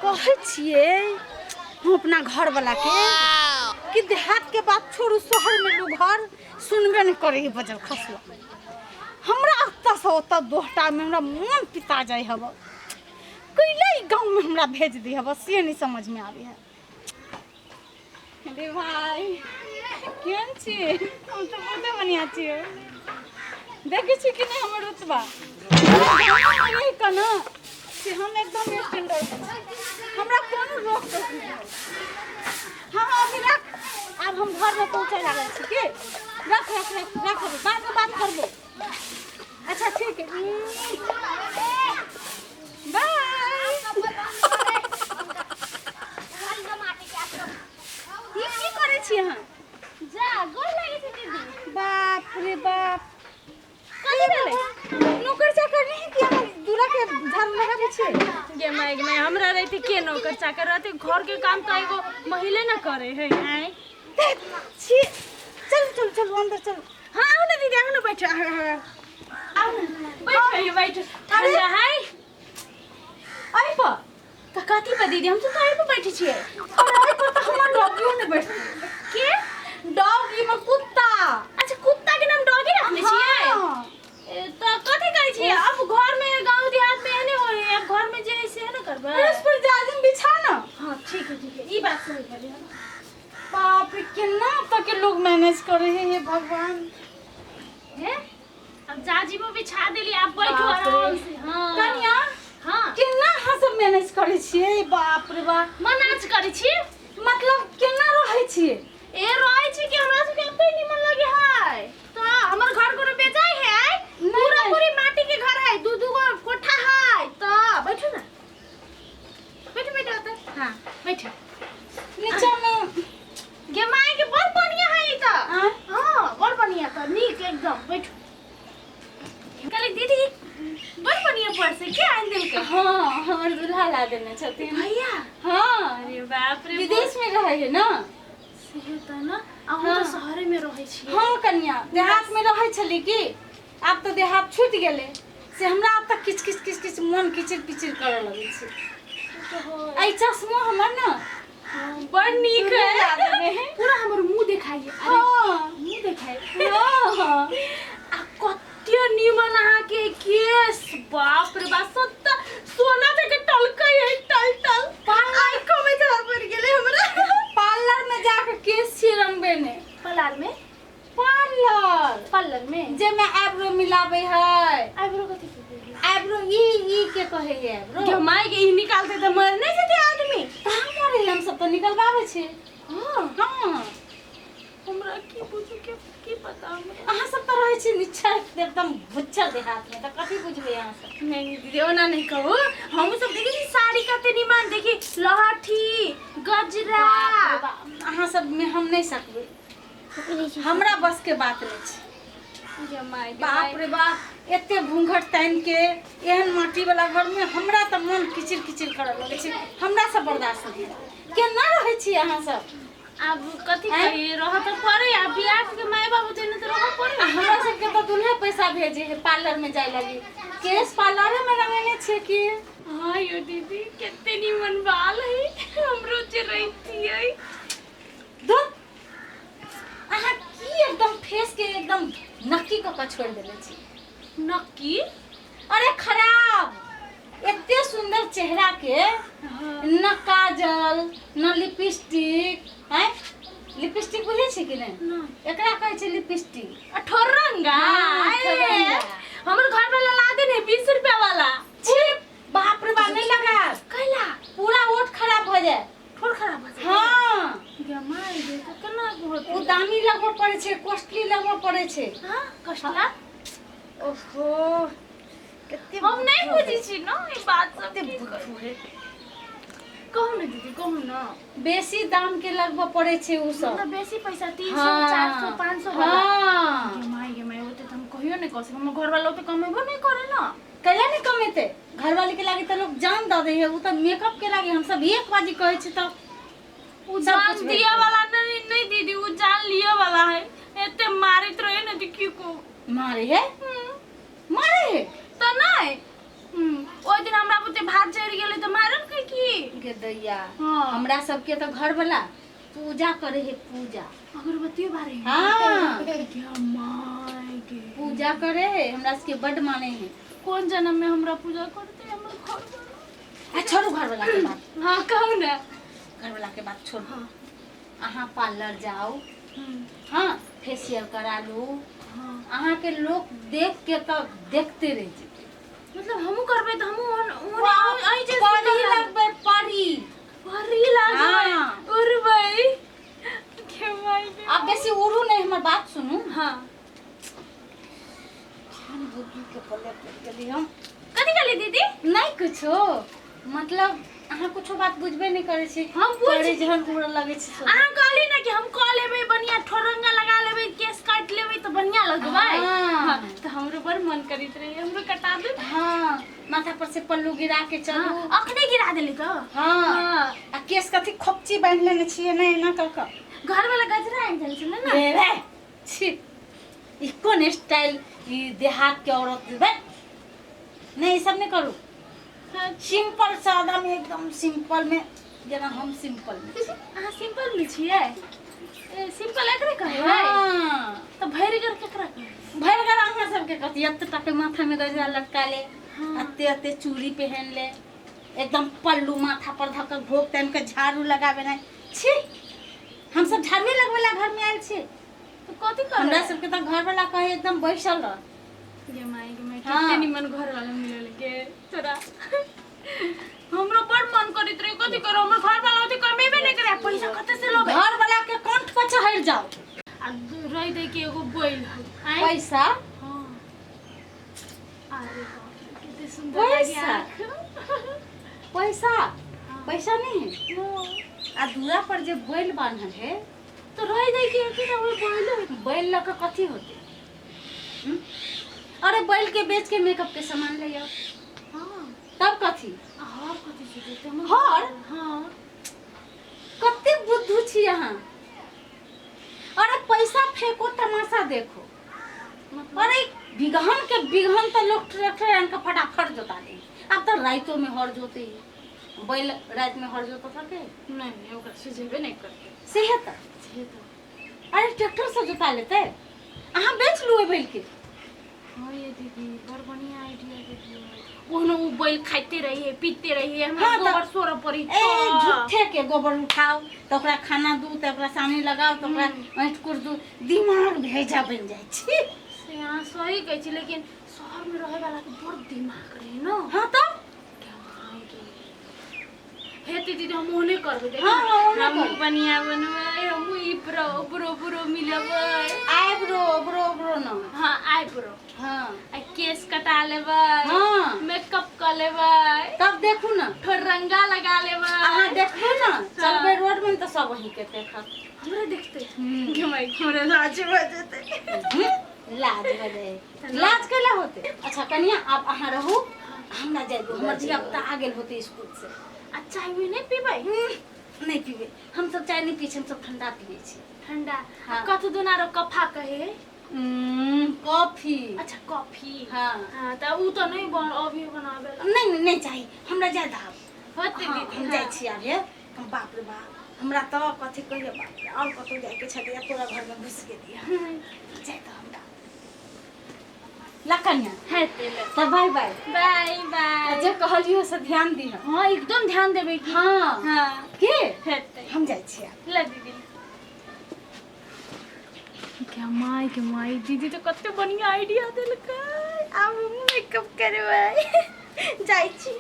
कहे छिए हम अपना घर वाला के कि देहात के बात छोड़ू शहर में लोग घर सुनबे नहीं करे बजल खसला हमरा अत्ता से ओत्ता दोहटा में हमरा मन पिता जाए हब कैले गांव में हमरा भेज दी हब से नहीं समझ में आवे है। अरे भाई केन छी हम तो बहुत बढ़िया छी देखे छी कि नहीं हमर रुतबा नहीं कना से हम एकदम स्टैंडर्ड हमरा कोनो रोक टोक नहीं। हां अभी रख अब हम घर में पहुंचे लागल छी के रख रख रख रख बाद में बात करबो। अच्छा ठीक है बाय। ये की करे छी अहाँ जा गोल लागे छै दीदी। बाप रे बाप कथि भेलै नौकर चाकर नहीं कि अहाँ दूरा के झाड़ू लगाबै छी गे माय हमरा रहते के नौकर चाकर रहते घर के काम तो एगो महिला ना करे है आय छी चल चल चल अंदर चल। हां आओ ना दीदी आओ ना बैठ आओ ना बैठ ठंडा है आई पर तो कथि पे दीदी हम तो आई पे बैठी छिए। और आई पर तो हमर डॉगियो ने बैठ के डॉगी में कुत्ता। अच्छा कुत्ता के नाम डॉगी रखले छिए तो कथि कहै छिए अब घर में गांव देहात में एने होय अब घर में जे है से ना करबे उस पर जाजिम बिछा ना। हां ठीक है ई बात सही कह रहे हो। बाप रे केना तक के लोग मैनेज करे है ये भगवान है अब जाजीबो बिछा देली आप बैठो आराम से। हां कन्या हां केना हां सब मैनेज करे छिए बाप रे बाप मनाज करै छी मतलब केना रहे छिए ए रहै छी कि हमरा से कते निमन लगे है तो हमर घर कोनो बेचाई है पूरा पूरी माटी के घर है दू दू गो कोठा है तो बैठो ना बैठो बैठो त हां बैठो नीचे में गे माय के बहुत बढ़िया है ई त हां बहुत बढ़िया त नीक एकदम बैठो कल दीदी बहुत बढ़िया पर से क्या आन दिल के। हां हमर दूल्हा ला देने छथिन भैया हां अरे बाप रे विदेश में रहे है ना सही त ना हम तो शहर में रहै छी। हां कन्या देहात में रहे छली की अब तो देहात छूट गेले से हमरा अब तक किच किच किच किच मन किचिर पिचिर करे लगे छी। आई चश्मा हमर ना बड़ नीक है पूरा हमर मुंह दिखाइए। हां मुंह दिखाइए हां आ कत्ते निमन अहाँ के केस बाप रे बाप सत्ता सोना के टलकै है टल टल आई कमे धर पड़ गेले हमरा पार्लर में जाके केस छिरंबे ने पार्लर में पार्लर में जे में आईब्रो मिलाबे है आईब्रो कथि आईब्रो ई के कहे है आईब्रो के माय के ई निकालते त मर नहीं जते आदमी कहां मरे हम सब तो निकलबावे छे। हां हां हमरा की बुझू के पता हमरा अहाँ सब तो रहे छी निच्छा एकदम भुच्छा देहात में तो कथि बुझबे अहाँ सब। नहीं दीदी ओना नहीं कहू हम सब देखी छी साड़ी कते निमन देखी लहठी गजरा अहाँ सब में हम नहीं सकबे हमरा बस के बात नहीं छी। जे माय बाप रे बाप एते घूंघट तान के एहन माटी वाला घर में हमरा त मन किचिर किचिर करे लगे छै हमरा से बर्दाश्त नहीं केना रहे छी अहाँ सब। अब कथि कही रह त परे आ बियाह के माय बाबू देने त रह परे हमरा सब के तो दूल्हा पैसा भेजे है पार्लर में जाय लगी केस पार्लर में रंगने छे की। हां यो दीदी केते निमन बाल है हमरो जे रहती है दो अहाँ की एकदम फेस के एकदम नक्की क छोड़ देले छी। नक्की अरे खराब एते सुंदर चेहरा के न काजल न लिपस्टिक है लिपस्टिक बुझे छी कि नहीं एकरा कहै छै लिपस्टिक अठोरंगा हमर घर वाला ला दे 20 रुपया वाला छी बाप रे बाप नहीं लगा कैला पूरा ओठ खराब हो जाए ठोर खराब हो हां गे माय दे त केना होत उ दामी लगबो पड़े छै कॉस्टली लगबो पड़े छै। हां कष्टला ओहो केते हम नहीं बुझी छी न ई बात सब केते बुद्धू है कहू न दीदी कहू न बेसी दाम के लगबो पड़े छै उ सब मतलब बेसी पैसा 300 हाँ, 400 500 वाला हां गे माय ओते त हम कहियो नहीं कह सक हम घर वाला तो कमेबो नहीं करे ना कैला नहीं कमेते घर वाले के लागे तो लोग जान द दे है उ तो मेकअप के लागे हम सब एक बाजी कहै छी त उ जान दिया वाला नहीं दीदी उ जान लिया वाला है एते मारित रहे न दिखी को मारे है मारे है त नहीं ओ दिन हमरा बुते भात चढ़ गेले त मारल के की गे गे दैया हाँ। हमरा सबके तो घर वाला पूजा करे है पूजा। अगरबत्ती बारे में हाँ क्या माय के पूजा करे है, हमरा सबके बड माने है। कौन जन्म में हमरा पूजा करते हैं हमर घर वाला। आ छोड़ू घर वाला के बात, हाँ कहू ना। घर वाला के बात छोड़। हाँ अहाँ पार्लर जाओ, हाँ फेशियल करा लो, हाँ अहाँ के लोग देख के तो देखते रह जेते। मतलब हमहू करबे त हमहू आई जे परी लगबे परी। परी लागबे हाँ। उड़बै के माय के। अब बेसी उड़ू नहीं, हमर बात सुनू। हाँ खान बुद्धि के पल्ले पड़ गेली हम। कथी कहली दीदी? नहीं कुछो, मतलब अहाँ कुछो बात बुझबे नहीं करे छी। हम बुझ परे जहन उड़ लगे छी सो। अहाँ कहली ना कि हम कह लेबै बढ़िया ठोरंगा लगा लेबै, केस काट लेबै त बढ़िया लगबै। हाँ। हाँ त हमरो बड़ मन करित रही, हमरो कटा दे। हाँ माथा पर से पल्लू गिरा के चलू। हाँ अखने गिरा देली त। हाँ आ केस कथी खोपची बांध लेने छिए नहीं ना कक। घर वाला गजरा आइन जाय छले ना। रे रे छी, ई कोन स्टाइल, ई देहात के औरत बे। नहीं सब नहीं करू, सिंपल सादा में, एकदम सिंपल में, जना हम सिंपल में। अहाँ सिंपल में छियै? ए सिंपल एकरे कहै है। हाँ त भैरगर केकरा कहै? भैरगर अहाँ सबके कथी, अत्ते टाके माथा में गजरा लटका ले, हाँ। अत्ते अत्ते चूड़ी पहन ले, एकदम पल्लू माथा पर धक भोग तन के झाड़ू लगावे नहीं। छी हम सब झाड़ू लगवेला घर में आयल छी। तो कथी कर हमरा सबके तो घर वाला कहे एकदम बैसल रह। गे माय हाँ। कितने निमन घर वाला मिलल के तोरा। हमरो बड़ मन करित रहे, कथी करो हमर घर वाला ओते कमेबे नहीं करे, पैसा कते से लोगे। घर वाला के कंठ पर चढ़ जाओ। आ रही दे के एगो बैल है। आइ? पैसा हाँ। अरे बाप रे कितने सुंदर लगी पैसा? आँख। पैसा हाँ। पैसा नहीं है। हाँ। आ दूरा पर जे बैल बांधल है, तो रही दे के कि ना वो बैल है। बैल लक कथी होते? हम्म? अरे बैल के बेच के मेकअप के सामान ले आओ, हाँ। तब कथी? हां कथी से देते हम? हर? हाँ। कते बुद्धू छी अहाँ। अरे पैसा फेंको तमाशा देखो। अरे बिगहन के बिगहन तो लोग ट्रैक्टर आन के फटाफट जोता दे। अब तो रातों में हर जोते ही, बैल रात में हर जोता था के नहीं ओकरा से जेबे नहीं करते। सेहत। से तो अरे ट्रैक्टर से जोता लेते, अहाँ बेच लो बैल के। हाँ ये दीदी बड़ बढ़िया आइडिया देती है। ओनो वो बैल खाते रही है, पीते रही है, हाँ, हम गोबर सोरा पड़ी। ए झूठे के गोबर उठाओ तो ओकरा खाना दू तो ओकरा सामने लगाओ तो ओकरा ऐंठ कुर दू, दिमाग भेजा बन जाय छी। से यहाँ सही कहै छी, लेकिन शहर में रहे वाला के बड़ दिमाग रहे ना। हाँ तब क्या मायके हे दीदी हम ओने करबे देख। हाँ, हाँ, ओने हम कर। बढ़िया बनबै, हम ई ब्रो मिलबै। आइब्रो ब्रो न। हाँ आईब्रो, हाँ आ केस कटा लेबै, हाँ। मेकअप कर लेबै, तब देखू ना, ठोरंगा लगा लेबै। अहाँ देखू ना, चलबे रोड में तो सब वही के देखत। हमरा देखते हम्म। के माय हमरा लाज बजते। लाज बजे, लाज केला होते। अच्छा कनिया आप अहाँ रहू, हमरा जाय दो, हमर धिया पुता आ गेल होते स्कूल से। अच्छा चाय नहीं पीबै? नहीं पीबे, हम सब चाय नहीं पी छी, हम सब ठंडा पिए छी। ठंडा। हाँ। कथु दुनारो कफा कहे। कॉफी। अच्छा कॉफी। हाँ हाँ त उ त नहीं अभी बनावेला। नहीं नहीं चाहिए, हमरा ज्यादा होते हाँ, दीदी हम हाँ। जाय छी आबे। हम बाप रे बाप, हमरा तो कथी कहिए बाप रे, और कतौ जाय के छले, पूरा घर में घुस गेलिए। जाय तो हमरा लकनिया है तेले। तो बाय बाय। बाय बाय। जे कहलियो से ध्यान दी। हाँ एकदम ध्यान देबे की। हाँ हाँ के हेते। हम जाय छी आब। ला दीदी। क्या माय दीदी तो कते बढ़िया आइडिया देलकै। अब मेकअप करबै। जाय छी।